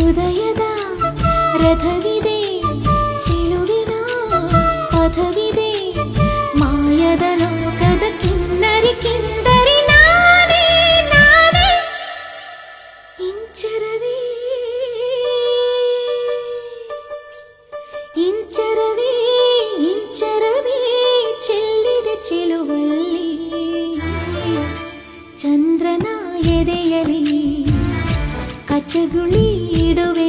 ಹೃದಯದ ರಥವಿದೆ, ಚೆಲುವಿನ ಪಥವಿದೆ, ಮಾಯದ ಲೋಕದ ಕಿನ್ನರಿ ಕಿಂದರಿ ನಾನೇ ನಾನೇ. ಇಂಚರವೇ ಇಂಚರವೇ ಇಂಚರವೇ ಚೆಲ್ಲಿದೆ ಚೆಲುವಲ್ಲಿ, ಚಂದ್ರನ ಎದೆಯಲಿ ಕಚಗುಳಿ ಇಡುವೆ